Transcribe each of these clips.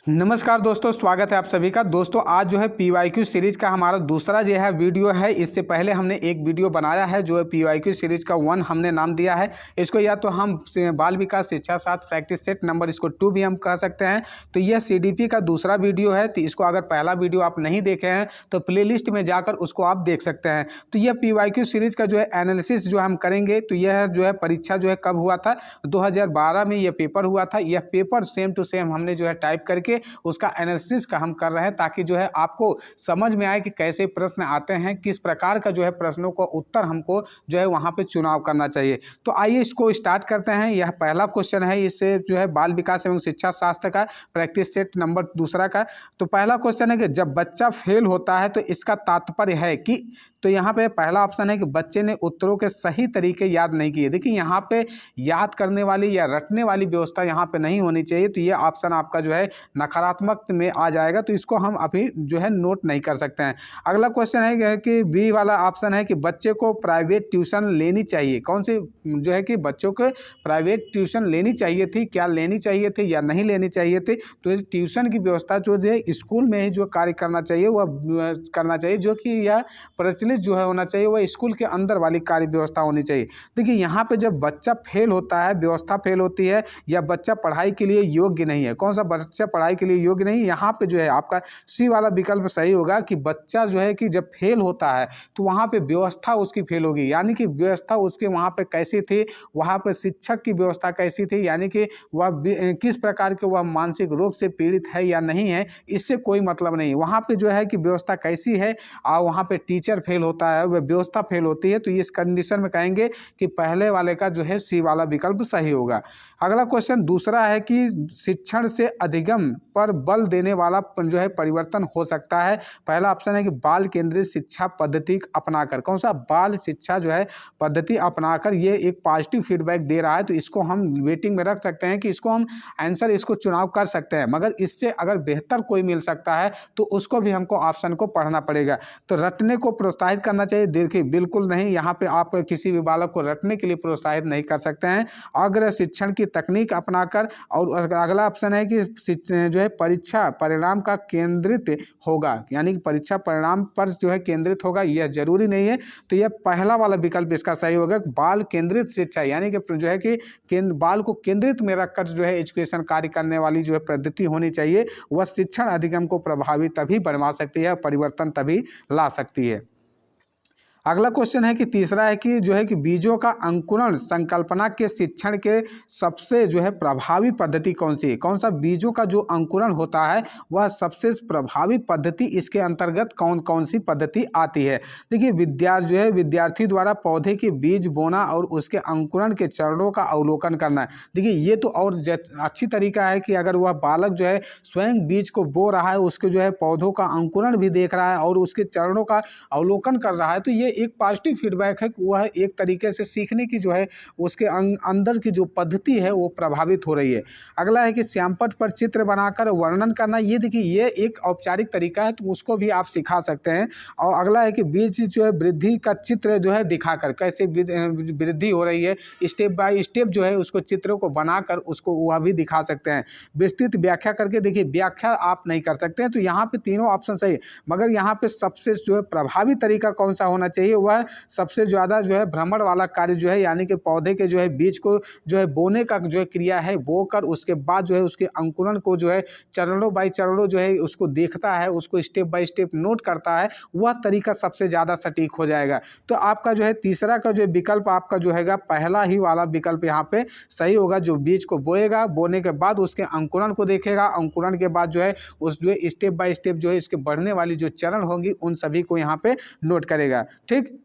नमस्कार दोस्तों, स्वागत है आप सभी का। दोस्तों आज जो है PYQ सीरीज का हमारा दूसरा जो है वीडियो है। इससे पहले हमने एक वीडियो बनाया है जो है PYQ सीरीज का 1 हमने नाम दिया है इसको, या तो हम बाल विकास शिक्षा शास्त्र प्रैक्टिस सेट नंबर इसको 2 भी हम कह सकते हैं। तो यह CDP का दूसरा वीडियो है। तो इसको अगर पहला वीडियो आप नहीं देखे हैं तो प्लेलिस्ट में जाकर उसको आप देख सकते हैं। तो यह PYQ सीरीज का जो है एनालिसिस जो हम करेंगे। तो यह जो है परीक्षा जो है कब हुआ था, 2012 में यह पेपर हुआ था। यह पेपर सेम टू सेम हमने जो है टाइप करके उसका एनालिसिस का हम कर रहे हैं, ताकि जो है आपको समझ में आए कि कैसे प्रश्न आते हैं, किस प्रकार का जो है प्रश्नों का उत्तर हमको जो है वहाँ पे चुनाव करना चाहिए। तो आइए इसको स्टार्ट करते हैं। यह पहला क्वेश्चन है, इससे जो है बाल विकास एवं शिक्षा शास्त्र का प्रैक्टिस सेट नंबर दूसरा का। तो पहला क्वेश्चन है कि जब बच्चा फेल होता है तो इसका तात्पर्य है कि, तो यहाँ पे पहला ऑप्शन है कि बच्चे ने उत्तरों के सही तरीके याद नहीं किए। देखिए यहाँ पे याद करने वाली या रटने वाली व्यवस्था यहाँ पे नहीं होनी चाहिए। तो ये ऑप्शन आपका जो है नकारात्मक में आ जाएगा, तो इसको हम अभी जो है नोट नहीं कर सकते हैं। अगला क्वेश्चन है कि बी वाला ऑप्शन है कि बच्चे को प्राइवेट ट्यूशन लेनी चाहिए। कौन सी जो है कि बच्चों को प्राइवेट ट्यूशन लेनी चाहिए थी, क्या लेनी चाहिए थी या नहीं लेनी चाहिए थी। तो ट्यूशन की व्यवस्था जो है स्कूल में ही जो कार्य करना चाहिए वह करना चाहिए, जो कि यह प्रचलित जो है होना चाहिए, वह स्कूल के अंदर वाली कार्य व्यवस्था होनी चाहिए। देखिए यहाँ पे जब बच्चा फेल होता है, व्यवस्था फेल होती है, या बच्चा पढ़ाई के लिए योग्य नहीं है। कौन सा बच्चा पढ़ाई के लिए योग्य नहीं, यहाँ पे जो है आपका सी वाला विकल्प सही होगा कि बच्चा जो है कि जब फेल होता है तो वहाँ पे व्यवस्था उसकी फेल होगी। यानी कि व्यवस्था उसके वहाँ पे कैसी थी, वहाँ पे शिक्षक की व्यवस्था कैसी थी, यानी कि वह किस प्रकार के वह मानसिक रोग से पीड़ित है या नहीं है, इससे कोई मतलब नहीं। वहाँ पे जो है कि व्यवस्था कैसी है और वहाँ पे टीचर फेल होता है, वह व्यवस्था फेल होती है। तो इस कंडीशन में कहेंगे कि पहले वाले का जो है सी वाला विकल्प सही होगा। अगला क्वेश्चन दूसरा है कि शिक्षण से अधिगम पर बल देने वाला जो है परिवर्तन हो सकता है। पहला ऑप्शन है कि बाल केंद्रित शिक्षा पद्धति अपनाकर। कौन सा बाल शिक्षा जो है पद्धति अपनाकर, ये एक पॉजिटिव फीडबैक दे रहा है। तो इसको हम वेटिंग में रख सकते हैं कि इसको हम आंसर इसको चुनाव कर सकते हैं, मगर इससे अगर बेहतर कोई मिल सकता है तो उसको भी हमको ऑप्शन को पढ़ना पड़ेगा। तो रटने को प्रोत्साहित करना चाहिए। देखिए बिल्कुल नहीं, यहाँ पे आप किसी भी बालक को रटने के लिए प्रोत्साहित नहीं कर सकते हैं। अग्र शिक्षण की तकनीक अपनाकर, और अगला ऑप्शन है कि जो है परीक्षा परिणाम का केंद्रित होगा, यानी कि परीक्षा परिणाम पर जो है केंद्रित होगा, यह जरूरी नहीं है। तो यह पहला वाला विकल्प इसका सही होगा। बाल केंद्रित शिक्षा, यानी कि जो है कि बाल को केंद्रित में रखकर जो है एजुकेशन कार्य करने वाली जो है पद्धति होनी चाहिए। वह शिक्षण अधिगम को प्रभावी तभी बनवा सकती है, परिवर्तन तभी ला सकती है। अगला क्वेश्चन है कि तीसरा है कि जो है कि बीजों का अंकुरण संकल्पना के शिक्षण के सबसे जो है प्रभावी पद्धति कौन सी है। कौन सा बीजों का जो अंकुरण होता है वह सबसे प्रभावी पद्धति, इसके अंतर्गत कौन कौन सी पद्धति आती है। देखिए विद्यार्थी द्वारा पौधे के बीज बोना और उसके अंकुरण के चरणों का अवलोकन करना है। देखिए ये तो और अच्छी तरीका है कि अगर वह बालक जो है स्वयं बीज को बो रहा है, उसके जो है पौधों का अंकुरण भी देख रहा है और उसके चरणों का अवलोकन कर रहा है, तो ये एक पॉजिटिव फीडबैक है कि वह एक तरीके से सीखने की जो है उसके अंदर की जो पद्धति है वो प्रभावित हो रही है। अगला है कि श्यामपट्ट पर चित्र बनाकर वर्णन करना। ये देखिए ये एक औपचारिक तरीका है, तो उसको भी आप सिखा सकते हैं। और अगला है कि बीज जो है वृद्धि का चित्र जो है दिखाकर, कैसे वृद्धि हो रही है स्टेप बाय स्टेप जो है उसको चित्रों को बनाकर उसको वह भी दिखा सकते हैं। विस्तृत व्याख्या करके, देखिए व्याख्या आप नहीं कर सकते हैं। तो यहाँ पे तीनों ऑप्शन सही है, मगर यहाँ पे सबसे जो है प्रभावी तरीका कौन सा होना चाहिए, वह सबसे ज़्यादा जो है भ्रमण वाला कार्य जो है, यानी कि पौधे के जो है बीज को जो है बोने का जो है क्रिया है, बो कर उसके बाद जो है उसके अंकुरण को जो है चरणों बाई चरणों जो है उसको देखता है, उसको स्टेप बाय स्टेप नोट करता है, वह तरीका सबसे ज़्यादा सटीक हो जाएगा। तो आपका जो है तीसरा का जो विकल्प आपका जो है पहला ही वाला विकल्प यहाँ पे सही होगा। जो बीज को बोएगा, बोने के बाद उसके अंकुरण को देखेगा, अंकुरण के बाद जो है उस जो है स्टेप बाय स्टेप जो है इसके बढ़ने वाली जो चरण होंगी उन सभी को यहाँ पे नोट करेगा। ठीक।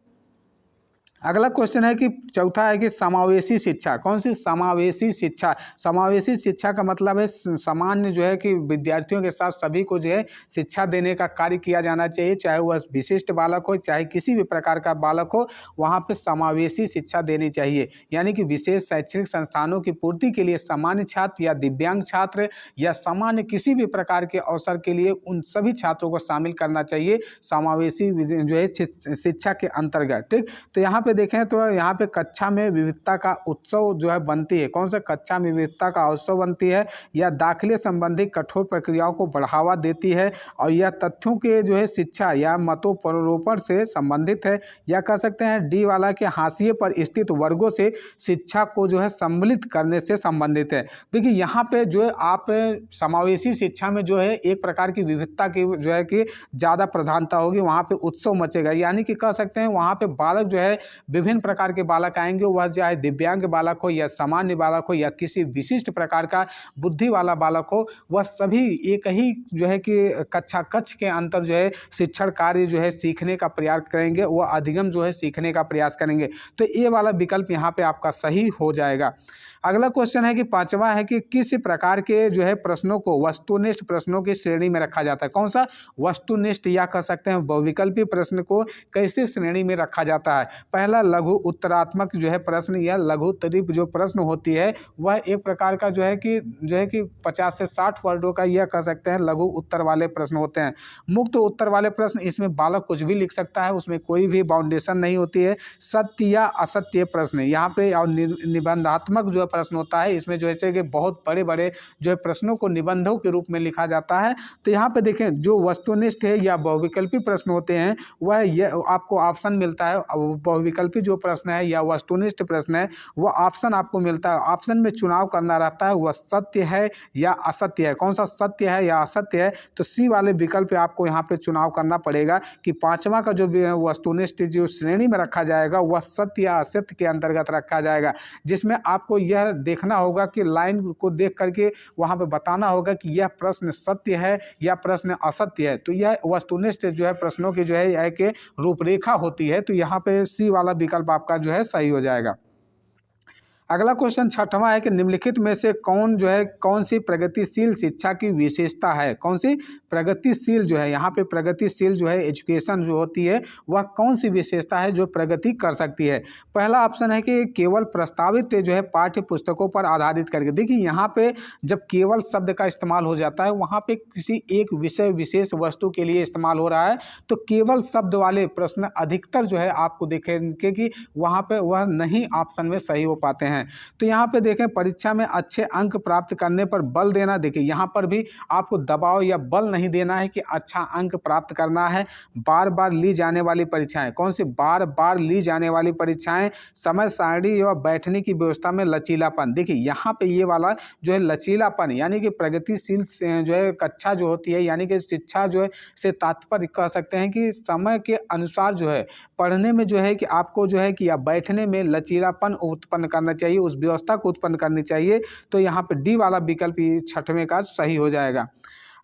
अगला क्वेश्चन है कि चौथा है कि समावेशी शिक्षा। कौन सी समावेशी शिक्षा। समावेशी शिक्षा का मतलब है सामान्य जो है कि विद्यार्थियों के साथ सभी को जो है शिक्षा देने का कार्य किया जाना चाहिए, चाहे वह विशिष्ट बालक हो चाहे किसी भी प्रकार का बालक हो, वहाँ पे समावेशी शिक्षा देनी चाहिए। यानी कि विशेष शैक्षणिक संस्थानों की पूर्ति के लिए सामान्य छात्र या दिव्यांग छात्र या सामान्य किसी भी प्रकार के अवसर के लिए उन सभी छात्रों को शामिल करना चाहिए समावेशी जो है शिक्षा के अंतर्गत। ठीक। तो यहाँ पे देखें तो यहाँ पे कक्षा में विविधता का उत्सव जो है बनती है। कौन सा? कक्षा में विविधता का उत्सव बनती है, या दाखिले संबंधी कठोर प्रक्रियाओं को बढ़ावा देती है, और यह तथ्यों के जो है शिक्षा या मतों प्ररोपण से संबंधित है, या कह सकते हैं डी वाला के हाशिए पर स्थित वर्गों से शिक्षा को जो है सम्मिलित करने से संबंधित है। देखिए यहाँ पे जो है आप समावेशी शिक्षा में जो है एक प्रकार की विविधता की जो है कि ज़्यादा प्रधानता होगी, वहाँ पे उत्सव मचेगा। यानी कि कह सकते हैं वहाँ पे बालक जो है विभिन्न प्रकार के बालक आएंगे, वह चाहे दिव्यांग बालक हो या सामान्य बालक हो या किसी विशिष्ट प्रकार का बुद्धि वाला बालक हो, वह सभी एक ही जो है कि कक्ष के अंतर जो है शिक्षण कार्य जो है सीखने का प्रयास करेंगे, वह अधिगम जो है सीखने का प्रयास करेंगे। तो ये वाला विकल्प यहाँ पे आपका सही हो जाएगा। अगला क्वेश्चन है कि पांचवा है कि किस प्रकार के जो है प्रश्नों को वस्तुनिष्ठ प्रश्नों की श्रेणी में रखा जाता है। कौन सा? वस्तुनिष्ठ, या कह सकते हैं बहुविकल्पी प्रश्न को कैसे श्रेणी में रखा जाता है। पहला लघु उत्तरात्मक जो है प्रश्न या लघु उत्तरीय जो प्रश्न होती है, वह एक प्रकार का जो है कि 50 से 60 वर्डों का यह कह सकते हैं लघु उत्तर वाले प्रश्न होते हैं। मुक्त उत्तर वाले प्रश्न, इसमें बालक कुछ भी लिख सकता है, उसमें कोई भी बाउंडेशन नहीं होती है। सत्य या असत्य प्रश्न यहाँ पे, और निबंधात्मक जो प्रश्न होता है, इसमें जो है कि बहुत बड़े बड़े जो है प्रश्नों को निबंधों के रूप में लिखा जाता है। तो यहाँ पे देखें जो वस्तुनिष्ठ है या बहुविकल्पी प्रश्न होते हैं, वह आपको ऑप्शन मिलता है। बहुविकल्पी जो प्रश्न है या वस्तुनिष्ठ प्रश्न है, वह ऑप्शन आपको मिलता है। ऑप्शन में चुनाव करना रहता है, वह सत्य है या असत्य है। कौन सा? सत्य है या असत्य है। तो सी वाले विकल्प आपको यहाँ पे चुनाव करना पड़ेगा कि पांचवा का जो वस्तुनिष्ठ जो श्रेणी में रखा जाएगा, वह सत्य या असत्य के अंतर्गत रखा जाएगा, जिसमें आपको यह देखना होगा कि लाइन को देख करके वहाँ पे बताना होगा कि यह प्रश्न सत्य है या प्रश्न असत्य है। तो यह वस्तुनिष्ठ जो है प्रश्नों की जो है यह कि रूपरेखा होती है। तो यहाँ पे सी वाला विकल्प आपका जो है सही हो जाएगा। अगला क्वेश्चन छठवां है कि निम्नलिखित में से कौन सी प्रगतिशील शिक्षा की विशेषता है। कौन सी प्रगतिशील जो है, यहाँ पे प्रगतिशील जो है एजुकेशन जो होती है, वह कौन सी विशेषता है जो प्रगति कर सकती है। पहला ऑप्शन है कि केवल प्रस्तावित जो है पाठ्य पुस्तकों पर आधारित करके। देखिए यहाँ पे जब केवल शब्द का इस्तेमाल हो जाता है, वहाँ पे किसी एक विषय विशेष वस्तु के लिए इस्तेमाल हो रहा है, तो केवल शब्द वाले प्रश्न अधिकतर जो है आपको देखेंगे कि वहाँ पे वह नहीं ऑप्शन में सही हो पाते हैं। तो यहाँ पे देखें परीक्षा में अच्छे अंक प्राप्त करने पर बल देना। देखिए यहाँ पर भी आपको दबाव या बल नहीं देना है कि अच्छा अंक प्राप्त करना है। बार बार ली जाने वाली परीक्षाएं, कौन सी? बार बार ली जाने वाली परीक्षाएं। समय सारणी या बैठने की व्यवस्था में लचीलापन। देखिए यहाँ पे ये वाला जो है लचीलापन, यानी कि प्रगतिशील जो है कक्षा जो होती है, यानी कि शिक्षा जो है से तात्पर्य कह सकते हैं कि समय के अनुसार जो है पढ़ने में जो है कि आपको जो है कि या बैठने में लचीलापन उत्पन्न करना चाहिए, उस व्यवस्था को उत्पन्न करनी चाहिए। तो यहाँ पे डी वाला विकल्प छठवें का सही हो जाएगा।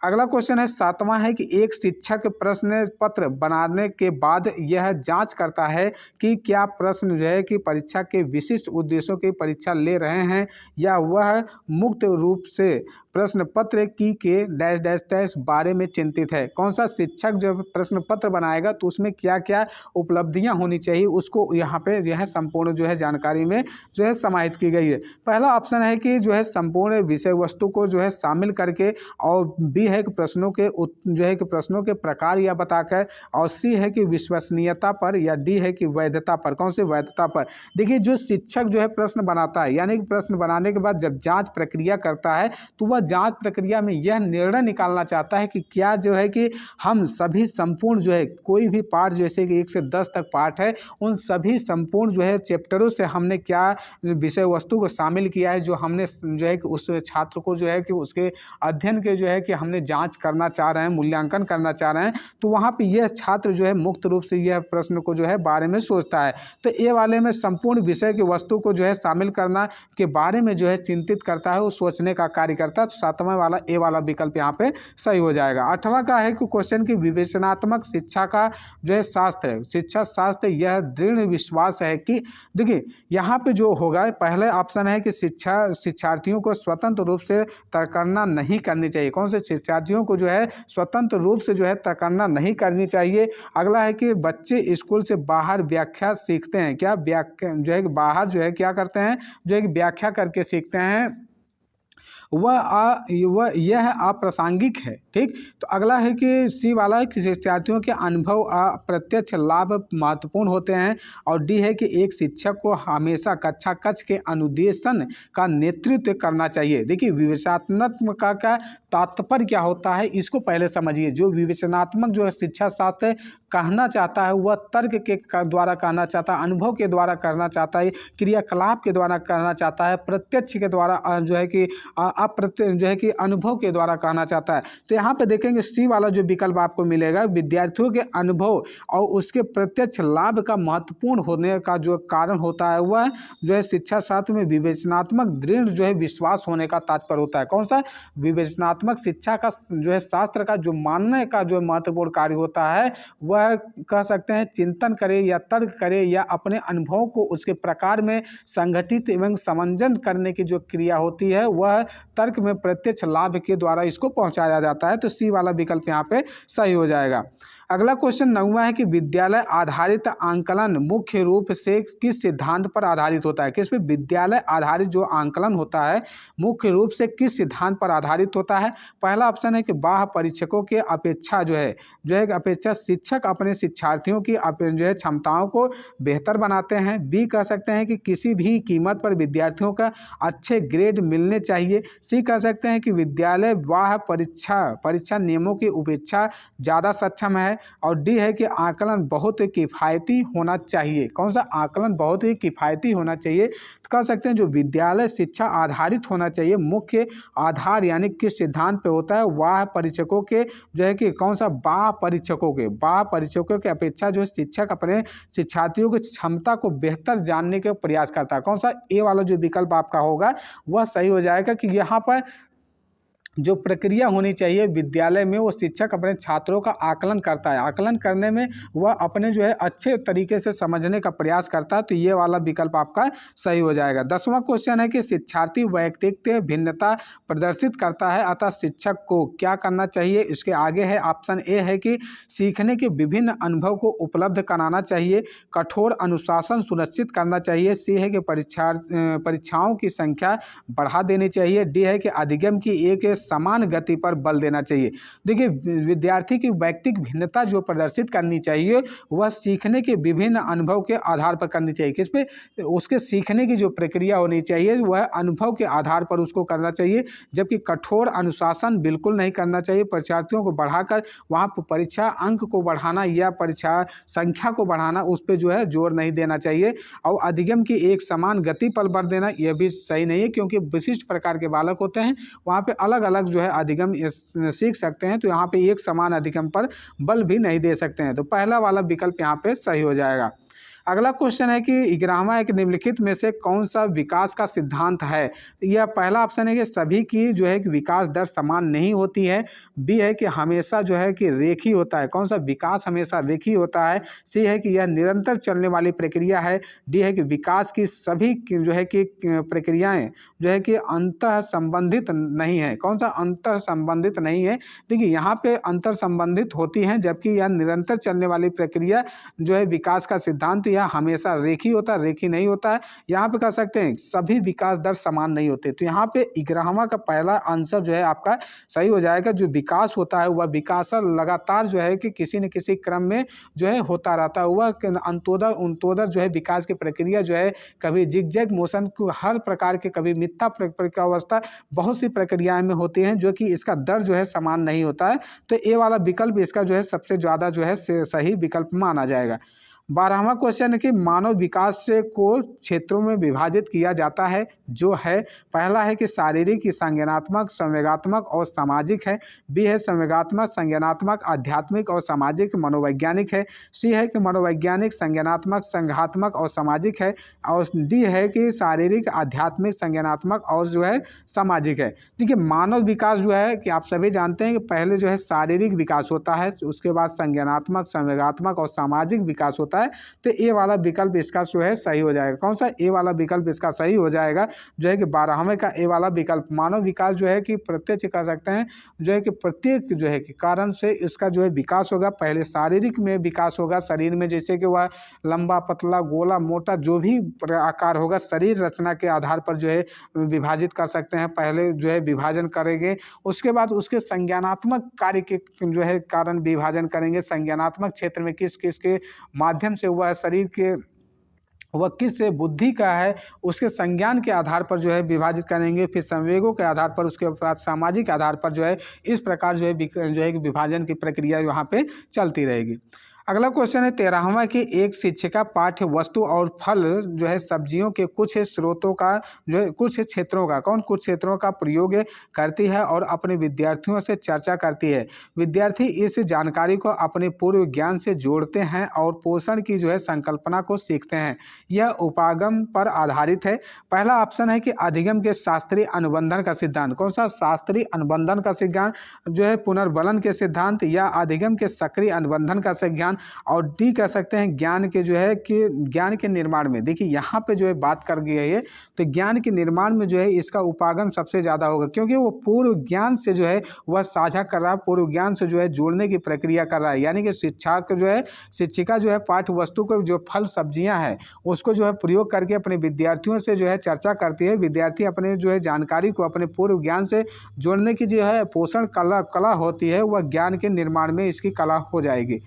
अगला क्वेश्चन है सातवां है कि एक शिक्षक प्रश्न पत्र बनाने के बाद यह जांच करता है कि क्या प्रश्न जो है कि परीक्षा के विशिष्ट उद्देश्यों की परीक्षा ले रहे हैं, या वह मुक्त रूप से प्रश्न पत्र की के डैश डैश डैश बारे में चिंतित है। कौन सा? शिक्षक जब प्रश्न पत्र बनाएगा तो उसमें क्या क्या उपलब्धियां होनी चाहिए, उसको यहाँ पे यह संपूर्ण जो है जानकारी में जो है समाहित की गई है। पहला ऑप्शन है कि जो है संपूर्ण विषय वस्तु को जो है शामिल करके, और बी है कि प्रश्नों के प्रकार या बताकर, और सी है कि विश्वसनीयता पर, या डी है कि वैधता पर। कौन सी? वैधता पर। देखिए जो शिक्षक जो है प्रश्न बनाता है, यानी कि प्रश्न बनाने के बाद जब जांच प्रक्रिया करता है, तो वह जांच प्रक्रिया में यह निर्णय निकालना चाहता है कि क्या जो है कि हम सभी संपूर्ण जो है कोई भी पाठ, जैसे कि 1 से 10 तक पाठ है, उन सभी संपूर्ण जो है चैप्टरों से हमने क्या विषय वस्तु को शामिल किया है, जो हमने जो है कि उस छात्र को जो है कि उसके अध्ययन के जो है कि हमने जांच करना चाह रहे हैं, मूल्यांकन करना चाह रहे हैं। तो वहाँ पे यह छात्र जो है मुक्त रूप से यह प्रश्न को जो है बारे में सोचता है। तो ए वाले में संपूर्ण विषय की वस्तु को जो है शामिल करना के बारे में जो है चिंतित करता है, वो सोचने का कार्य करता है। तो सातवां वाला ए वाला विकल्प यहाँ पे सही हो जाएगा। आठवां का है कि क्वेश्चन की विवेचनात्मक शिक्षा का जो है शास्त्र है, शिक्षा शास्त्र, यह दृढ़ विश्वास है कि देखिए यहाँ पे जो होगा, पहले ऑप्शन है कि शिक्षार्थियों को स्वतंत्र रूप से तर्कना नहीं करनी चाहिए। कौन से? शिक्षार्थियों को जो है स्वतंत्र रूप से जो है तर्कना नहीं करनी चाहिए। अगला है कि बच्चे स्कूल से बाहर व्याख्या सीखते हैं। क्या व्याख्या जो है बाहर जो है क्या करते हैं, जो है व्याख्या करके सीखते हैं। वह यह अप्रासंगिक है। ठीक, तो अगला है कि सी वाला है कि शिक्षार्थियों के अनुभव अप्रत्यक्ष लाभ महत्वपूर्ण होते हैं। और डी है कि एक शिक्षक को हमेशा कक्षा कक्ष के अनुदेशन का नेतृत्व करना चाहिए। देखिए विवेचनात्मक का तात्पर्य क्या होता है इसको पहले समझिए। जो विवेचनात्मक जो है शिक्षा शास्त्र कहना चाहता है वह तर्क के द्वारा कहना चाहता है, अनुभव के द्वारा करना चाहता है, क्रियाकलाप के द्वारा करना चाहता है, प्रत्यक्ष के द्वारा जो है कि अप्रत्यक्ष जो है कि अनुभव के द्वारा कहना चाहता है। तो यहाँ पे देखेंगे सी वाला जो विकल्प आपको मिलेगा, विद्यार्थियों के अनुभव और उसके प्रत्यक्ष लाभ का महत्वपूर्ण होने का जो कारण होता है वह जो है शिक्षा शास्त्र में विवेचनात्मक दृढ़ जो है विश्वास होने का तात्पर्य होता है। कौन सा? विवेचनात्मक शिक्षा का जो है शास्त्र का जो मानने का जो महत्वपूर्ण कार्य होता है वह कह सकते हैं चिंतन करे या तर्क करे या अपने अनुभवों को उसके प्रकार में संगठित एवं समंजन करने की जो क्रिया होती है वह तर्क में प्रत्यक्ष लाभ के द्वारा इसको पहुंचाया जाता है। तो सी वाला विकल्प यहाँ पे सही हो जाएगा। अगला क्वेश्चन 9वां है कि विद्यालय आधारित आंकलन मुख्य रूप से किस सिद्धांत पर आधारित होता है? किस पे? विद्यालय आधारित जो आंकलन होता है मुख्य रूप से किस सिद्धांत पर आधारित होता है? पहला ऑप्शन है कि बाह्य परीक्षकों के अपेक्षा जो है अपेक्षा शिक्षक अपने शिक्षार्थियों की जो है क्षमताओं को बेहतर बनाते हैं। बी कह सकते हैं कि किसी भी कीमत पर विद्यार्थियों का अच्छे ग्रेड मिलने चाहिए। सी कह सकते हैं कि विद्यालय बाह्य परीक्षा नियमों की उपेक्षा ज़्यादा सक्षम है। और डी है कि आकलन बहुत ही किफ़ायती होना चाहिए। कौन सा? आकलन बहुत ही किफ़ायती होना चाहिए। तो कह सकते हैं जो विद्यालय शिक्षा आधारित होना चाहिए मुख्य आधार यानी किस सिद्धांत पे होता है? वाह परीक्षकों के जो है कि कौन सा? बाह्य परीक्षकों के अपेक्षा जो शिक्षक अपने शिक्षार्थियों की क्षमता को बेहतर जानने के प्रयास करता है। कौन सा? ए वाला जो विकल्प आपका होगा वह सही हो जाएगा कि यहाँ पर जो प्रक्रिया होनी चाहिए विद्यालय में वो शिक्षक अपने छात्रों का आकलन करता है। आकलन करने में वह अपने जो है अच्छे तरीके से समझने का प्रयास करता है। तो ये वाला विकल्प आपका सही हो जाएगा। 10वां क्वेश्चन है कि शिक्षार्थी व्यक्तित्व भिन्नता प्रदर्शित करता है अतः शिक्षक को क्या करना चाहिए? इसके आगे है ऑप्शन ए है कि सीखने के विभिन्न अनुभव को उपलब्ध कराना चाहिए, कठोर अनुशासन सुनिश्चित करना चाहिए। सी है कि परीक्षाओं की संख्या बढ़ा देनी चाहिए। डी है कि अधिगम की एक समान गति पर बल देना चाहिए। देखिए विद्यार्थी की व्यक्तिगत भिन्नता जो प्रदर्शित करनी चाहिए वह सीखने के विभिन्न अनुभव के आधार पर करनी चाहिए। किस पे? उसके सीखने की जो प्रक्रिया होनी चाहिए वह अनुभव के आधार पर उसको करना चाहिए। जबकि कठोर अनुशासन बिल्कुल नहीं करना चाहिए। परीक्षार्थियों को बढ़ाकर वहाँ पर परीक्षा अंक को बढ़ाना या परीक्षा संख्या को बढ़ाना उस पर जो है जोर नहीं देना चाहिए। और अधिगम की एक समान गति पर बल देना यह भी सही नहीं है, क्योंकि विशिष्ट प्रकार के बालक होते हैं वहाँ पे अलग अलग जो है अधिगम सीख सकते हैं। तो यहाँ पे एक समान अधिगम पर बल भी नहीं दे सकते हैं। तो पहला वाला विकल्प यहाँ पे सही हो जाएगा। अगला क्वेश्चन है कि 11वां एक निम्नलिखित में से कौन सा विकास का सिद्धांत है? यह पहला ऑप्शन है कि सभी की जो है कि विकास दर समान नहीं होती है। बी है कि हमेशा जो है कि रेखीय होता है। कौन सा? विकास हमेशा रेखीय होता है। सी है कि यह निरंतर चलने वाली प्रक्रिया है। डी है कि विकास की सभी जो है कि प्रक्रियाएं जो है कि अंतः संबंधित नहीं है। कौन सा? अंतर संबंधित नहीं है। देखिए यहाँ पे अंतर संबंधित होती हैं, जबकि यह निरंतर चलने वाली प्रक्रिया जो है विकास का सिद्धांत यह हमेशा रेखीय होता है, रेखीय नहीं होता है। यहाँ पे कह सकते हैं सभी विकास दर समान नहीं होते। तो यहाँ पे 11वां का पहला आंसर जो है आपका सही हो जाएगा। जो विकास होता है वह विकास लगातार जो है कि किसी न किसी क्रम में जो है होता रहता है। वह अंतोदर जो है विकास की प्रक्रिया जो है कभी जिगजैग मोशन को हर प्रकार के, कभी मिथ्या प्रक्रियावस्था, बहुत सी प्रक्रियाएं में होती हैं जो कि इसका दर जो है समान नहीं होता है। तो ये वाला विकल्प इसका जो है सबसे ज़्यादा जो है सही विकल्प माना जाएगा। 12वां क्वेश्चन है कि मानव विकास को क्षेत्रों में विभाजित किया जाता है जो है। पहला है कि शारीरिक, संज्ञानात्मक, संवेगात्मक और सामाजिक है। बी है संवेगात्मक, संज्ञानात्मक, आध्यात्मिक और सामाजिक मनोवैज्ञानिक है। सी है कि मनोवैज्ञानिक, संज्ञानात्मक, संघात्मक और सामाजिक है। और डी है कि शारीरिक, आध्यात्मिक, संज्ञानात्मक और जो है सामाजिक है। देखिए मानव विकास जो है कि आप सभी जानते हैं कि पहले जो है शारीरिक विकास होता है, उसके बाद संज्ञानात्मक, संवेगात्मक और सामाजिक विकास होता है। होता है। तो ए वाला विकल्प इसका जो है सही हो जाएगा। कौन सा? ए वाला विकल्प इसका सही हो जाएगा, जो है कि 12वें का ए वाला विकल्प। मानव विकास जो है कि प्रत्यक्ष कर सकते हैं, जो है कि प्रत्येक जो है कि कारण से इसका जो है विकास होगा। पहले शारीरिक में विकास होगा, शरीर में, जैसे कि वह लंबा पतला गोला मोटा जो भी आकार होगा शरीर रचना के आधार पर जो है विभाजित कर सकते हैं। पहले जो है विभाजन करेंगे, उसके बाद उसके संज्ञानात्मक कार्य के जो है कारण विभाजन करेंगे। संज्ञानात्मक क्षेत्र में किस किस के माध्यम से वह शरीर के वह किस बुद्धि का है उसके संज्ञान के आधार पर जो है विभाजित करेंगे। फिर संवेगों के आधार पर, उसके बाद सामाजिक आधार पर जो है इस प्रकार जो है विभाजन की प्रक्रिया यहाँ पे चलती रहेगी। अगला क्वेश्चन है 13वां कि एक शिक्षिका पाठ्य वस्तु और फल जो है सब्जियों के कुछ स्रोतों का जो है कुछ क्षेत्रों का प्रयोग करती है और अपने विद्यार्थियों से चर्चा करती है। विद्यार्थी इस जानकारी को अपने पूर्व ज्ञान से जोड़ते हैं और पोषण की जो है संकल्पना को सीखते हैं। यह उपागम पर आधारित है। पहला ऑप्शन है कि अधिगम के शास्त्रीय अनुबंधन का सिद्धांत। कौन सा? शास्त्रीय अनुबंधन का सिद्धांत, जो है पुनर्बलन के सिद्धांत, या अधिगम के सक्रिय अनुबंधन का सिद्धांत, और डी कह सकते हैं ज्ञान के जो है कि ज्ञान के निर्माण में। देखिए यहाँ पे जो है बात कर गई है, तो ज्ञान के निर्माण में जो है इसका उपागम सबसे ज़्यादा होगा, क्योंकि वो पूर्व ज्ञान से जो है वह साझा कर रहा है, पूर्व ज्ञान से जो है जोड़ने की प्रक्रिया कर रहा है। यानी कि शिक्षिका जो है पाठ्य वस्तु को जो फल सब्जियां हैं उसको जो है प्रयोग करके अपने विद्यार्थियों से जो है चर्चा करती है। विद्यार्थी अपने जो है जानकारी को अपने पूर्व ज्ञान से जोड़ने की जो है पोषण कला होती है, वह ज्ञान के निर्माण में इसकी कला हो जाएगी।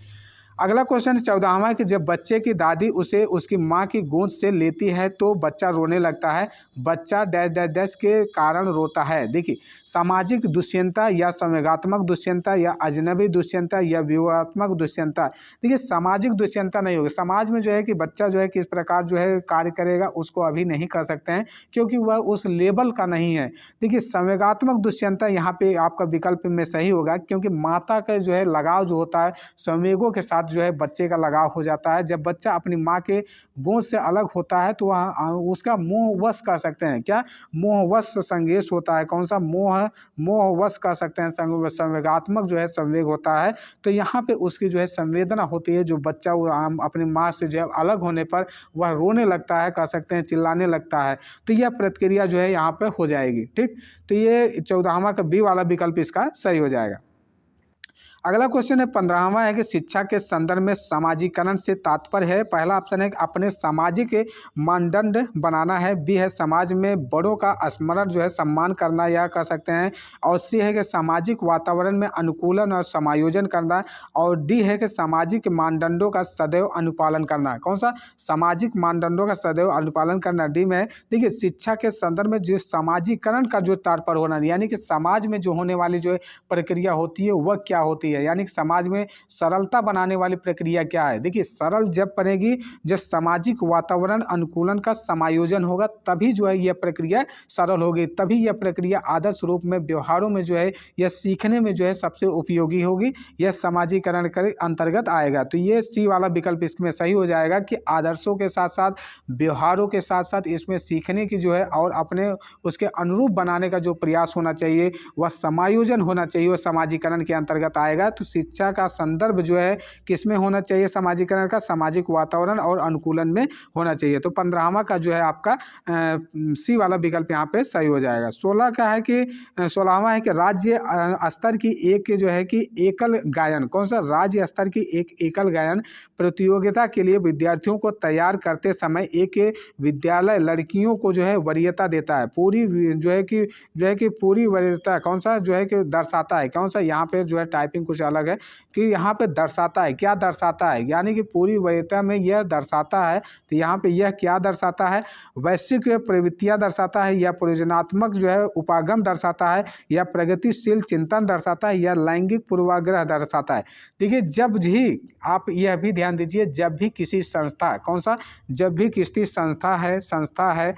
अगला क्वेश्चन 14वां कि जब बच्चे की दादी उसे उसकी माँ की गोद से लेती है तो बच्चा रोने लगता है। बच्चा डैश डैश डैश के कारण रोता है। देखिए, सामाजिक दुष्यंता या संवेगात्मक दुष्यंता या अजनबी दुष्यंता या व्यूहात्मक दुष्यंता। देखिए, सामाजिक दुष्यंता नहीं होगी। समाज में जो है कि बच्चा जो है किस प्रकार जो है कार्य करेगा उसको अभी नहीं कर सकते हैं, क्योंकि वह उस लेवल का नहीं है। देखिए, संवेगात्मक दुष्यंता यहाँ पे आपका विकल्प में सही होगा, क्योंकि माता का जो है लगाव जो होता है संवेगों के साथ जो है बच्चे का लगाव हो जाता है। जब बच्चा अपनी माँ के गोद से अलग होता है तो वह उसका मोहवश कह सकते हैं। क्या? मोहवश संवेश होता है। कौन सा? मोहवश कह सकते हैं। संवेगात्मक जो है संवेग होता है, तो यहाँ पे उसकी जो है संवेदना होती है। जो बच्चा अपनी माँ से जो है अलग होने पर वह रोने लगता है, कह सकते हैं चिल्लाने लगता है, तो यह प्रतिक्रिया जो है यहाँ पे हो जाएगी। ठीक, तो ये 14वां का बी वाला विकल्प इसका सही हो जाएगा। अगला क्वेश्चन है 15वां है कि शिक्षा के संदर्भ में सामाजिकरण से तात्पर्य है। पहला ऑप्शन है कि अपने सामाजिक मानदंड बनाना है। बी है समाज में बड़ों का स्मरण जो है सम्मान करना, या कह सकते हैं। और सी है कि सामाजिक वातावरण में अनुकूलन और समायोजन करना। और डी है कि सामाजिक मानदंडों का सदैव अनुपालन करना। कौन सा? सामाजिक मानदंडों का सदैव अनुपालन करना डी में है। देखिए, शिक्षा के संदर्भ में जो सामाजिकरण का जो तात्पर्य होना, यानी कि समाज में जो होने वाली जो प्रक्रिया होती है वह क्या होती है, यानी कि समाज में सरलता बनाने वाली प्रक्रिया क्या है। देखिए, सरल जब बनेगी जब सामाजिक वातावरण अनुकूलन का समायोजन होगा, तभी जो है यह प्रक्रिया सरल होगी, तभी यह प्रक्रिया आदर्श रूप में व्यवहारों में जो है यह सीखने में जो है सबसे उपयोगी होगी, यह सामाजिकरण के अंतर्गत आएगा। तो ये सी वाला विकल्प इसमें सही हो जाएगा कि आदर्शों के साथ साथ व्यवहारों के साथ साथ इसमें सीखने की जो है और अपने उसके अनुरूप बनाने का जो प्रयास होना चाहिए वह समायोजन होना चाहिए, वह सामाजिकरण के अंतर्गत आएगा। तो शिक्षा का संदर्भ जो है किसमें होना चाहिए? सामाजिकरण का, सामाजिक वातावरण और अनुकूलन में होना चाहिए। तो 15वां का जो है आपका सी वाला विकल्प यहाँ पे सही हो जाएगा। 16वां है कि राज्य स्तर की एक जो है कि एकल गायन। कौन सा? राज्य स्तर की एक एकल गायन प्रतियोगिता के लिए विद्यार्थियों को तैयार करते समय एक विद्यालय लड़कियों को जो है वरीयता देता है। पूरी जो है कि पूरी वरीयता कौन सा जो है कि दर्शाता है। कौन सा? यहाँ पे जो है टाइपिंग कुछ अलग है कि यहाँ पे दर्शाता है। क्या दर्शाता है? यानी कि पूरी वरीयता में यह दर्शाता है, तो यहाँ पे यह क्या दर्शाता है? वैश्विक प्रवृत्तियाँ दर्शाता है, या प्रयोजनात्मक जो है उपागम दर्शाता है, या प्रगतिशील चिंतन दर्शाता है, या लैंगिक पूर्वाग्रह दर्शाता है। देखिए, जब भी आप यह भी ध्यान दीजिए, जब भी किसी संस्था, कौन सा? जब भी किसी संस्था है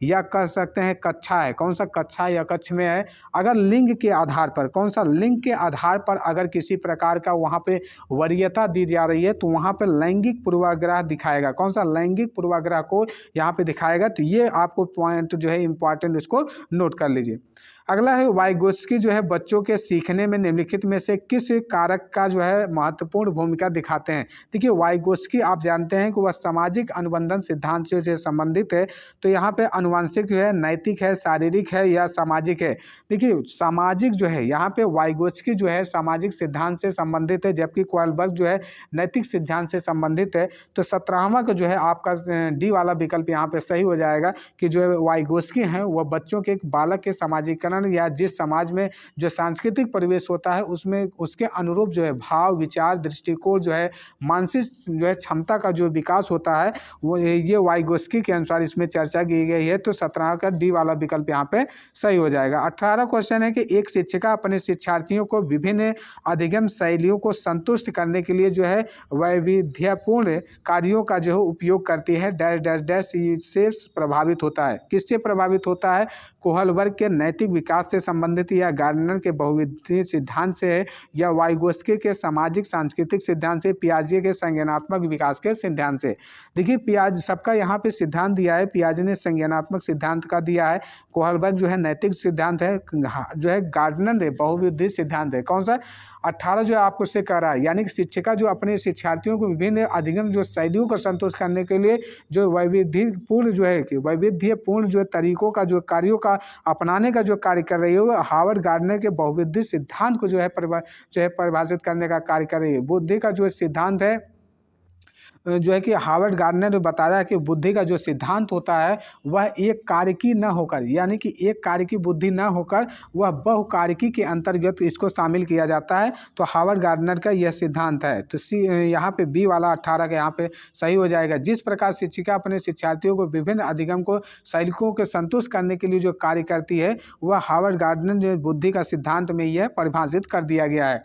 या कह सकते हैं कक्षा है, कौन सा कक्षा या कक्ष में है, अगर लिंग के आधार पर, कौन सा? लिंग के आधार पर अगर किसी प्रकार का वहाँ पे वरीयता दी जा रही है तो वहाँ पे लैंगिक पूर्वाग्रह दिखाएगा। कौन सा? लैंगिक पूर्वाग्रह को यहाँ पे दिखाएगा। तो ये आपको पॉइंट जो है इंपॉर्टेंट, इसको नोट कर लीजिए। अगला है वाइगोत्स्की जो है बच्चों के सीखने में निम्नलिखित में से किस कारक का जो है महत्वपूर्ण भूमिका दिखाते हैं। देखिए वाइगोत्स्की आप जानते हैं कि वह सामाजिक अनुबंधन सिद्धांत से जो संबंधित है। तो यहाँ पे आनुवंशिक है, नैतिक है, शारीरिक है या सामाजिक है। देखिए सामाजिक जो है यहाँ पे वाइगोत्स्की जो है सामाजिक सिद्धांत से संबंधित है, जबकि कोहलबर्ग जो है नैतिक सिद्धांत से संबंधित है। तो 17वां का जो है आपका डी वाला विकल्प यहाँ पे सही हो जाएगा कि जो है वाइगोत्स्की हैं वह बच्चों के एक बालक के सामाजिकरण या जिस समाज में जो सांस्कृतिक परिवेश होता है उसमें उसके अनुरूप जो है भाव, विचार, दृष्टिकोण जो है मानसिक जो है क्षमता का जो विकास होता है वो ये वाइगोत्स्की के अनुसार इसमें चर्चा की गई है। तो 17 का डी वाला विकल्प यहाँ पे सही हो जाएगा। 18 क्वेश्चन है कि एक शिक्षिका अपने शिक्षार्थियों को विभिन्न अधिगम शैलियों को संतुष्ट करने के लिए जो है वैविध्यपूर्ण कार्यों का जो है उपयोग करती है डैश डैश डैश से प्रभावित होता है। किससे प्रभावित होता है? कोहलबर्ग के नैतिक विकास से संबंधित या गार्डनर के बहुविधीय सिद्धांत से है या वाइगोत्स्की के सामाजिक सांस्कृतिक सिद्धांत से, पियाजे के संज्ञानात्मक विकास के सिद्धांत से। देखिए पियाजे सबका यहाँ पे सिद्धांत दिया है, पियाजे ने संज्ञानात्मक सिद्धांत का दिया है, कोहलबर्ग जो है नैतिक सिद्धांत है, जो है गार्डनर ने बहुविधीय सिद्धांत है। कौन सा? 18 जो है आपको से कह रहा है, यानी कि शिक्षिका जो अपने शिक्षार्थियों को विभिन्न अधिगम जो शैलियों को संतुष्ट करने के लिए जो वैविध्यपूर्ण जो है कि वैविध्यपूर्ण जो तरीकों का जो कार्यों का अपनाने का जो कार्य कर रही है वो हार्वर्ड गार्डनर के बहुविधीय सिद्धांत को जो है परिभाषित करने का कार्य कर रही है। बुद्धि का जो सिद्धांत है जो है कि हार्वर्ड गार्डनर ने बताया कि बुद्धि का जो सिद्धांत होता है वह एक कारकी न होकर, यानी कि एक कार्य की बुद्धि न होकर वह बहुकारकी के अंतर्गत इसको शामिल किया जाता है। तो हार्वर्ड गार्डनर का यह सिद्धांत है। तो यहाँ पे बी वाला 18 का यहाँ पे सही हो जाएगा। जिस प्रकार शिक्षिका अपने शिक्षार्थियों को विभिन्न अधिगम को शैलियों के संतुष्ट करने के लिए जो कार्य करती है वह हार्वर्ड गार्डनर जो बुद्धि का सिद्धांत में यह परिभाषित कर दिया गया है।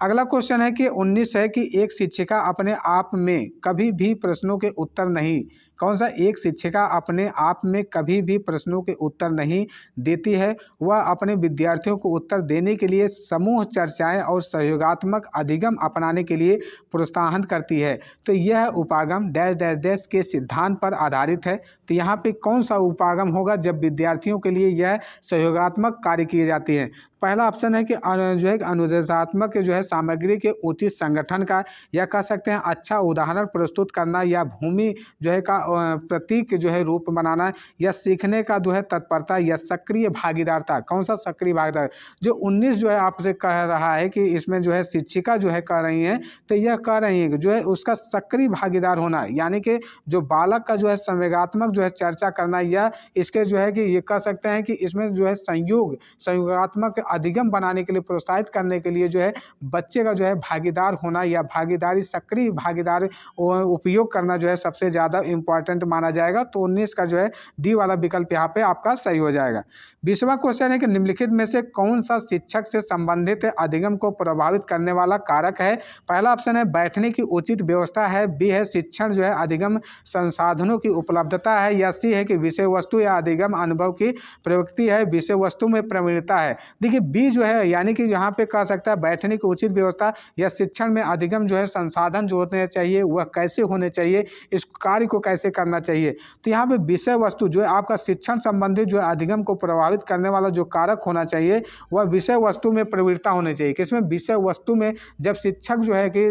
अगला क्वेश्चन है कि 19 है कि एक शिक्षिका अपने आप में कभी भी प्रश्नों के उत्तर नहीं, कौन सा? एक शिक्षिका अपने आप में कभी भी प्रश्नों के उत्तर नहीं देती है, वह अपने विद्यार्थियों को उत्तर देने के लिए समूह चर्चाएं और सहयोगात्मक अधिगम अपनाने के लिए प्रोत्साहन करती है। तो यह उपागम डैश डैश डैश के सिद्धांत पर आधारित है। तो यहाँ पे कौन सा उपागम होगा जब विद्यार्थियों के लिए यह सहयोगात्मक कार्य किए जाते हैं? पहला ऑप्शन है कि जो है अनुदेशात्मक जो है सामग्री के उचित संगठन का, या कह सकते हैं अच्छा उदाहरण प्रस्तुत करना, या भूमि जो है का प्रतीक जो है रूप बनाना, या सीखने का जो है तत्परता, या सक्रिय भागीदारता। कौन सा सक्रिय भागीदार? जो 19 जो है आपसे कह रहा है कि इसमें जो है शिक्षिका जो है कह रही हैं, तो यह कह रही है कि जो है उसका सक्रिय भागीदार होना, यानी कि जो बालक का जो है संवेगात्मक जो है चर्चा करना, या इसके जो है कि ये कह सकते हैं कि इसमें जो है संयोगात्मक अधिगम बनाने के लिए प्रोत्साहित करने के लिए जो है बच्चे का जो है भागीदार होना या भागीदारी सक्रिय भागीदार उपयोग करना जो है सबसे ज़्यादा इंपॉर्टेंट माना जाएगा। तो 19 का जो है डी वाला विकल्प यहाँ पे आपका सही हो जाएगा। 20वां क्वेश्चन है कि निम्नलिखित में से कौन सा शिक्षक से संबंधित अधिगम को प्रभावित करने वाला कारक है? पहला ऑप्शन है बैठने की उचित व्यवस्था है, बी है शिक्षण जो है अधिगम संसाधनों की उपलब्धता है, या सी है कि विषय वस्तु या अधिगम अनुभव की प्रवृत्ति है, विषय वस्तु में प्रवीणता है। देखिए बी जो है यानी कि यहाँ पे कह सकता है बैठने की उचित व्यवस्था या शिक्षण में अधिगम जो है संसाधन जो होने चाहिए वह कैसे होने चाहिए, इस कार्य को कैसे करना चाहिए। तो यहाँ पे विषय वस्तु जो है आपका शिक्षण संबंधित जो है अधिगम को प्रभावित करने वाला जो कारक होना चाहिए वह विषय वस्तु में प्रवृत्ता होनी चाहिए। किसमें? विषय वस्तु में। जब शिक्षक जो है कि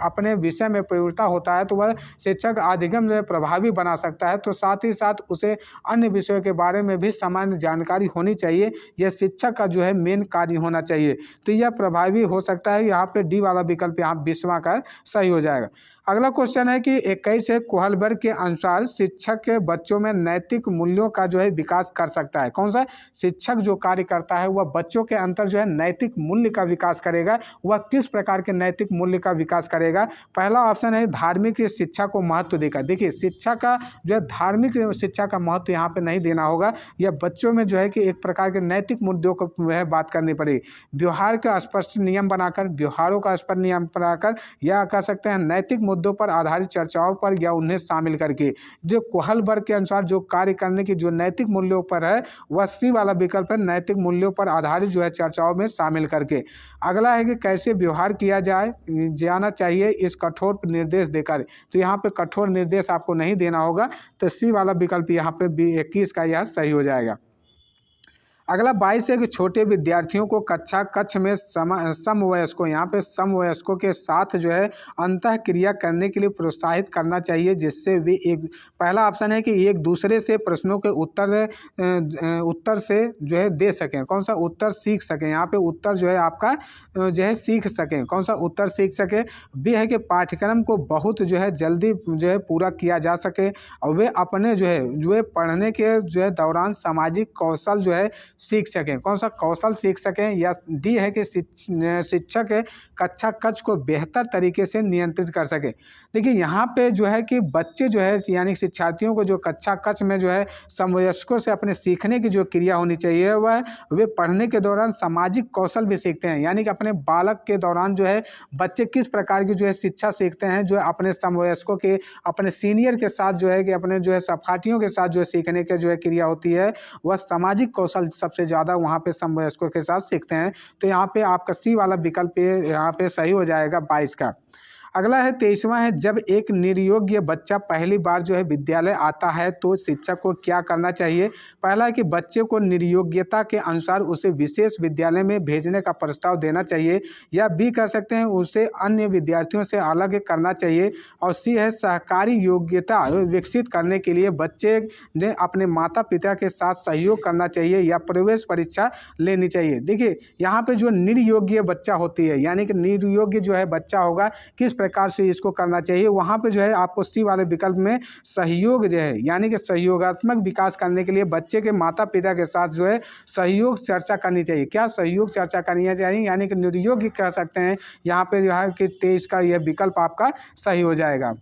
अपने विषय में प्रवृत्ता होता है तो वह शिक्षक अधिगम जो है प्रभावी बना सकता है। तो साथ ही साथ उसे अन्य विषयों के बारे में भी सामान्य जानकारी होनी चाहिए। यह शिक्षक का जो है मेन कार्य होना चाहिए। तो यह प्रभावी हो सकता है। यहाँ पे डी वाला विकल्प यहाँ 20वां का सही हो जाएगा। अगला क्वेश्चन है कि 21 है कोहलबर्ग के अनुसार शिक्षक के बच्चों में नैतिक मूल्यों का जो है विकास कर सकता है। कौन सा? शिक्षक जो कार्य करता है वह बच्चों के अंदर जो है नैतिक मूल्य का विकास करेगा। वह किस प्रकार के नैतिक मूल्य का विकास करेगा? पहला ऑप्शन है धार्मिक शिक्षा को महत्व देगा। देखिए शिक्षा का जो है धार्मिक शिक्षा का महत्व यहाँ पे नहीं देना होगा। यह बच्चों में जो है कि एक प्रकार के नैतिक मुद्दों को वह बात करनी पड़ेगी। व्यवहार का स्पष्ट नियम बनाकर, व्यवहारों का स्पष्ट नियम बनाकर, या कह सकते हैं नैतिक मुद्दों पर आधारित चर्चाओं पर या उन्हें शामिल करके। जो कोहलबर्ग के अनुसार जो कार्य करने की जो नैतिक मूल्यों पर है वह सी वाला विकल्प है, नैतिक मूल्यों पर आधारित जो है चर्चाओं में शामिल करके। अगला है कि कैसे व्यवहार किया जाना चाहिए इस कठोर निर्देश देकर। तो यहाँ पे कठोर निर्देश आपको नहीं देना होगा। तो सी वाला विकल्प यहाँ पे 21 का यह सही हो जाएगा। अगला 22 है कि छोटे विद्यार्थियों को कक्ष में समवयस्कों, यहाँ पे समवयस्कों के साथ जो है अंतः क्रिया करने के लिए प्रोत्साहित करना चाहिए, जिससे वे एक, पहला ऑप्शन है कि एक दूसरे से प्रश्नों के उत्तर से जो है दे सकें, कौन सा उत्तर सीख सकें, यहाँ पे उत्तर जो है आपका जो है सीख सकें, कौन सा उत्तर सीख सके। बी है कि पाठ्यक्रम को बहुत जो है जल्दी जो है पूरा किया जा सके और वे अपने जो है पढ़ने के जो है दौरान सामाजिक कौशल जो है सीख सकें, कौन सा कौशल सीख सकें। या डी है कि शिक्षक कक्षा कक्ष को बेहतर तरीके से नियंत्रित कर सके। देखिए यहाँ पे जो है कि बच्चे जो है यानी शिक्षार्थियों को जो कक्षा कक्ष में जो है समवयस्कों से अपने सीखने की जो क्रिया होनी चाहिए वह वे पढ़ने के दौरान सामाजिक कौशल भी सीखते हैं, यानी कि अपने बालक के दौरान जो है बच्चे किस प्रकार की जो है शिक्षा सीखते हैं, जो अपने समवयस्कों के, अपने सीनियर के साथ जो है कि अपने जो है सहपाठियों के साथ जो है सीखने की जो है क्रिया होती है वह सामाजिक कौशल सबसे ज़्यादा वहाँ पे समवयस्कों के साथ सीखते हैं। तो यहाँ पे आपका सी वाला विकल्प यहाँ पे सही हो जाएगा 22 का। अगला है 23वां है, जब एक निर्योग्य बच्चा पहली बार जो है विद्यालय आता है तो शिक्षक को क्या करना चाहिए। पहला है कि बच्चे को निर्योग्यता के अनुसार उसे विशेष विद्यालय में भेजने का प्रस्ताव देना चाहिए, या बी कह सकते हैं उसे अन्य विद्यार्थियों से अलग करना चाहिए, और सी है सहकारी योग्यता विकसित करने के लिए बच्चे ने अपने माता पिता के साथ सहयोग करना चाहिए या प्रवेश परीक्षा लेनी चाहिए। देखिए यहाँ पे जो निर्योग्य बच्चा होती है, यानी कि निर्योग्य जो है बच्चा होगा, किस प्रकार से इसको करना चाहिए, वहाँ पे जो है आपको सी वाले विकल्प में सहयोग जो है यानी कि सहयोगात्मक विकास करने के लिए बच्चे के माता पिता के साथ जो है सहयोग चर्चा करनी चाहिए। क्या सहयोग चर्चा करनी चाहिए, यानी कि निर्योग्य कह सकते हैं। यहाँ पे जो है कि 23 का यह विकल्प आपका सही हो जाएगा।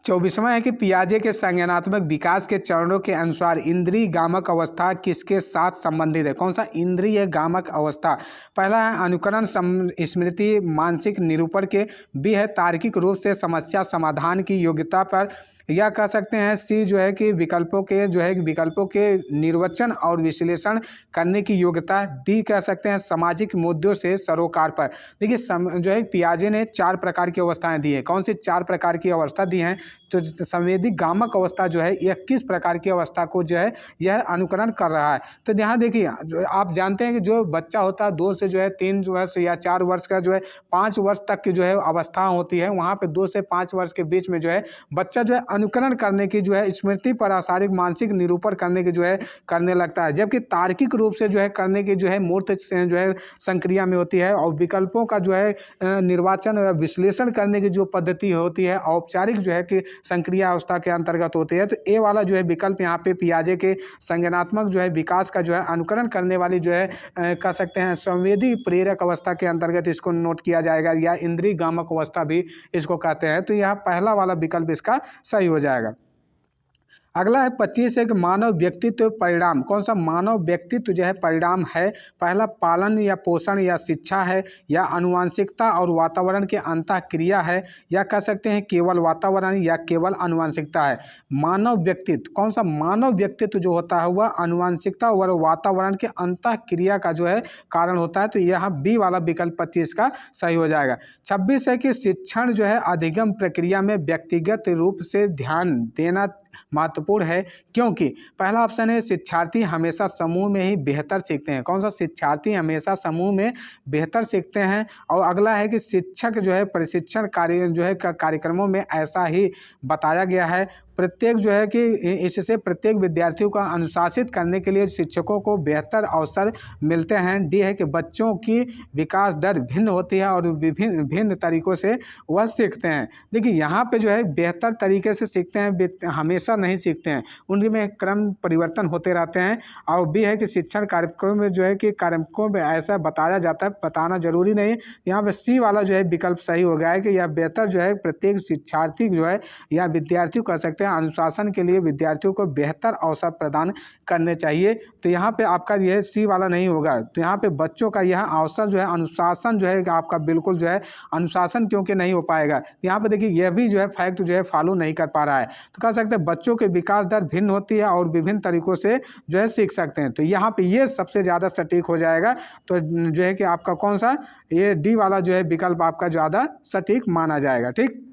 24वां है कि पियाजे के संज्ञानात्मक विकास के चरणों के अनुसार इंद्रिय गामक अवस्था किसके साथ संबंधित है। कौन सा इंद्रिय गामक अवस्था। पहला है अनुकरण स्मृति मानसिक निरूपण के। बी है तार्किक रूप से समस्या समाधान की योग्यता पर, या कह सकते हैं सी जो है कि विकल्पों के निर्वचन और विश्लेषण करने की योग्यता। डी कह सकते हैं सामाजिक मुद्दों से सरोकार पर। देखिए जो है पियाजे ने 4 प्रकार की अवस्थाएं दी है। कौन सी 4 प्रकार की अवस्था दी हैं, तो संवेदी गामक अवस्था जो है यह किस प्रकार की अवस्था को जो है यह अनुकरण कर रहा है। तो यहाँ देखिए आप जानते हैं कि जो बच्चा होता है 2 से जो है 3 वर्ष या 4 वर्ष का जो है 5 वर्ष तक की जो है अवस्था होती है, वहाँ पे 2 से 5 वर्ष के बीच में जो है बच्चा जो है अनुकरण करने की जो है स्मृति पर आधारित मानसिक निरूपण करने की जो है करने लगता है, जबकि तार्किक रूप से जो है करने की जो है मूर्त जो है संक्रिया में होती है, और विकल्पों का जो है निर्वाचन या विश्लेषण करने की जो पद्धति होती है औपचारिक जो है कि संक्रिया अवस्था के अंतर्गत होती है। तो ए वाला जो है विकल्प यहाँ पे पियाजे के संज्ञानात्मक जो है विकास का जो है अनुकरण करने वाली जो है कह सकते हैं संवेदी प्रेरक अवस्था के अंतर्गत इसको नोट किया जाएगा, या इंद्रिय गामक अवस्था भी इसको कहते हैं। तो यहाँ पहला वाला विकल्प इसका सही हो जाएगा। अगला है 25 एक मानव व्यक्तित्व परिणाम। कौन सा मानव व्यक्तित्व जो है परिणाम है। पहला पालन या पोषण या शिक्षा है, या आनुवंशिकता और वातावरण के अंतः क्रिया है, या कह सकते हैं केवल वातावरण या केवल आनुवंशिकता है। मानव व्यक्तित्व, कौन सा मानव व्यक्तित्व जो होता है वह आनुवंशिकता और वातावरण के अंतः क्रिया का जो है कारण होता है। तो यहाँ बी वाला विकल्प 25 का सही हो जाएगा। 26 है कि शिक्षण जो है अधिगम प्रक्रिया में व्यक्तिगत रूप से ध्यान देना महत्वपूर्ण है, क्योंकि पहला ऑप्शन है शिक्षार्थी हमेशा समूह में ही बेहतर सीखते हैं। कौन सा शिक्षार्थी हमेशा समूह में बेहतर सीखते हैं। और अगला है कि शिक्षक जो है प्रशिक्षण कार्यक्रमों में ऐसा ही बताया गया है। प्रत्येक जो है कि इससे प्रत्येक विद्यार्थियों का अनुशासित करने के लिए शिक्षकों को बेहतर अवसर मिलते हैं। डी है कि बच्चों की विकास दर भिन्न होती है और भिन्न तरीकों से वह सीखते हैं। देखिए यहाँ पे जो है बेहतर तरीके से सीखते हैं, हमेशा नहीं सीखते हैं, उनमें क्रम परिवर्तन होते रहते हैं। और बी है कि शिक्षण कार्यक्रम में जो है कि कार्यक्रमों में ऐसा बताया जाता है, बताना जरूरी नहीं। यहाँ पे सी वाला जो है विकल्प सही हो गया है कि यह बेहतर जो है प्रत्येक शिक्षार्थी जो है या विद्यार्थी कह सकते हैं अनुशासन के लिए विद्यार्थियों को बेहतर अवसर प्रदान करने चाहिए। तो यहाँ पे आपका यह सी वाला नहीं होगा। तो यहाँ पे बच्चों का यह अवसर जो है अनुशासन जो है आपका बिल्कुल जो है अनुशासन क्योंकि नहीं हो पाएगा। यहाँ पे देखिए यह भी जो है फैक्ट जो है फॉलो नहीं कर पा रहा है। तो कह सकते हैं बच्चों के विकास दर भिन्न होती है और विभिन्न तरीकों से जो है सीख सकते हैं। तो यहाँ पे ये सबसे ज़्यादा सटीक हो जाएगा। तो जो है कि आपका कौन सा ये डी वाला जो है विकल्प आपका ज़्यादा सटीक माना जाएगा। ठीक।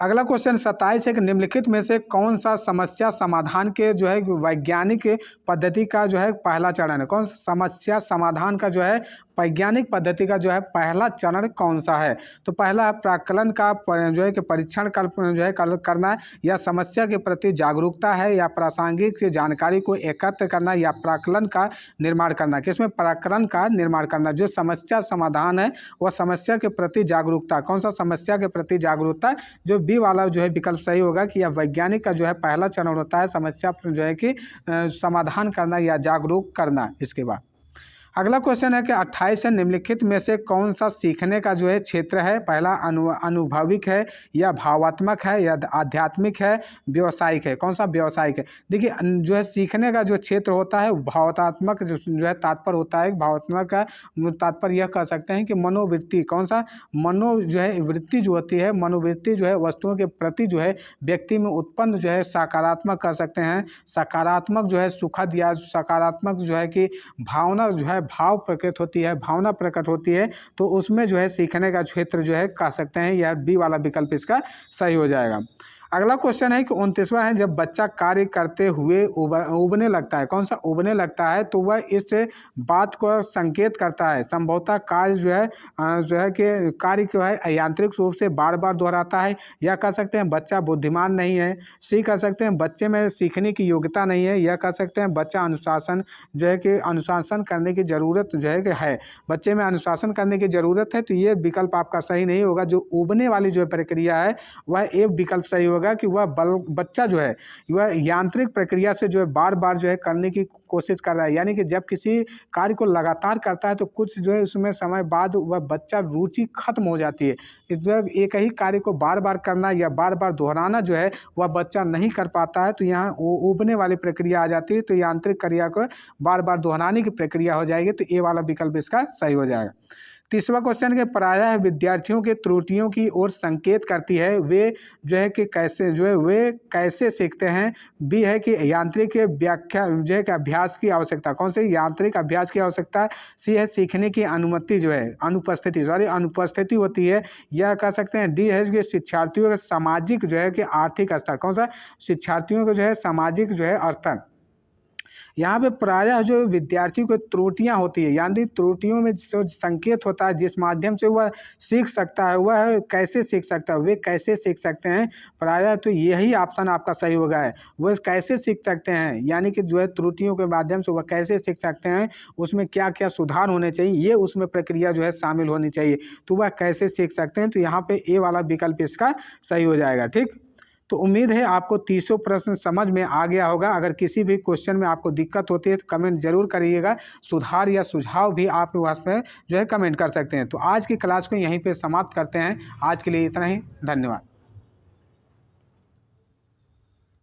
अगला क्वेश्चन 27 है कि निम्नलिखित में से कौन सा समस्या समाधान के जो है वैज्ञानिक पद्धति का जो है पहला चरण है। कौन सा समस्या समाधान का जो है वैज्ञानिक पद्धति का जो है पहला चरण कौन सा है। तो पहला है प्राक्कलन का जो है कि परीक्षण जो है करना, या समस्या के प्रति जागरूकता है, या प्रासंगिक जानकारी को एकत्र करना, या प्राक्कलन का निर्माण करना। किसमें प्राक्कलन का निर्माण करना। जो समस्या समाधान है वह समस्या के प्रति जागरूकता। कौन सा समस्या के प्रति जागरूकता, जो बी वाला जो है विकल्प सही होगा कि यह वैज्ञानिक का जो है पहला चरण होता है समस्या जो है कि समाधान करना या जागरूक करना। इसके बाद अगला क्वेश्चन है कि 28 है निम्नलिखित में से कौन सा सीखने का जो है क्षेत्र है। पहला अनुभविक है, या भावात्मक है, या आध्यात्मिक है, व्यावसायिक है। कौन सा व्यावसायिक है। देखिए जो है सीखने का जो क्षेत्र होता है भावात्मक जो है तात्पर्य होता है। भावात्मक का तात्पर्य यह कह सकते हैं कि मनोवृत्ति। कौन सा मनो जो है वृत्ति जो होती है, मनोवृत्ति जो है वस्तुओं के प्रति जो है व्यक्ति में उत्पन्न जो है सकारात्मक कह सकते हैं, सकारात्मक जो है सुखद, या सकारात्मक जो है कि भावना जो है भाव प्रकट होती है, भावना प्रकट होती है। तो उसमें जो है सीखने का क्षेत्र जो है कह सकते हैं, यह बी वाला विकल्प इसका सही हो जाएगा। अगला क्वेश्चन है कि 29वां है जब बच्चा कार्य करते हुए उबने लगता है। कौन सा उबने लगता है। तो वह इस बात को संकेत करता है संभवतः कार्य जो है कि कार्य जो है यांत्रिक रूप से बार बार दोहराता है, या कह सकते हैं बच्चा बुद्धिमान नहीं है। सी कह सकते हैं बच्चे में सीखने की योग्यता नहीं है, या कह सकते हैं बच्चा अनुशासन जो है कि अनुशासन करने की ज़रूरत जो है कि है, बच्चे में अनुशासन करने की ज़रूरत है। तो ये विकल्प आपका सही नहीं होगा। जो उबने वाली जो प्रक्रिया है वह एक विकल्प सही होगा कि वह बच्चा जो है वह यांत्रिक प्रक्रिया से जो है बार बार जो है करने की कोशिश कर रहा है। यानी कि जब किसी कार्य को लगातार करता है तो कुछ जो है उसमें समय बाद वह बच्चा रुचि खत्म हो जाती है। एक ही कार्य को बार बार करना या बार बार दोहराना जो है वह बच्चा नहीं कर पाता है। तो यहाँ उबने वाली प्रक्रिया आ जाती है। तो यांत्रिक क्रिया को बार बार दोहराने की प्रक्रिया हो जाएगी। तो ये वाला विकल्प इसका सही हो जाएगा। 30वां क्वेश्चन के प्रायः विद्यार्थियों के त्रुटियों की ओर संकेत करती है। वे जो है कि कैसे जो है वे कैसे सीखते हैं। बी है कि यांत्रिक व्याख्या जो है कि अभ्यास की आवश्यकता। कौन से यांत्रिक अभ्यास की आवश्यकता। सी है सीखने की अनुमति जो है अनुपस्थिति होती है, या कह सकते हैं डी है कि शिक्षार्थियों का सामाजिक जो है कि आर्थिक स्तर। कौन सा शिक्षार्थियों का जो है सामाजिक जो है स्तर। यहाँ पे प्रायः जो विद्यार्थियों को त्रुटियाँ होती है, यानी त्रुटियों में जो संकेत होता है जिस माध्यम से वह सीख सकता है, वह कैसे सीख सकता है, वे कैसे सीख सकते हैं प्रायः। तो यही ऑप्शन आपका सही होगा है, वह कैसे सीख सकते हैं। यानी कि जो है त्रुटियों के माध्यम से वह कैसे सीख सकते हैं, उसमें क्या क्या सुधार होने चाहिए, ये उसमें प्रक्रिया जो है शामिल होनी चाहिए। तो वह कैसे सीख सकते हैं। तो यहाँ पे ए वाला विकल्प इसका सही हो जाएगा। ठीक, तो उम्मीद है आपको 30 प्रश्न समझ में आ गया होगा। अगर किसी भी क्वेश्चन में आपको दिक्कत होती है तो कमेंट जरूर करिएगा। सुधार या सुझाव भी आप वहाँ पर जो है कमेंट कर सकते हैं। तो आज की क्लास को यहीं पे समाप्त करते हैं। आज के लिए इतना ही, धन्यवाद।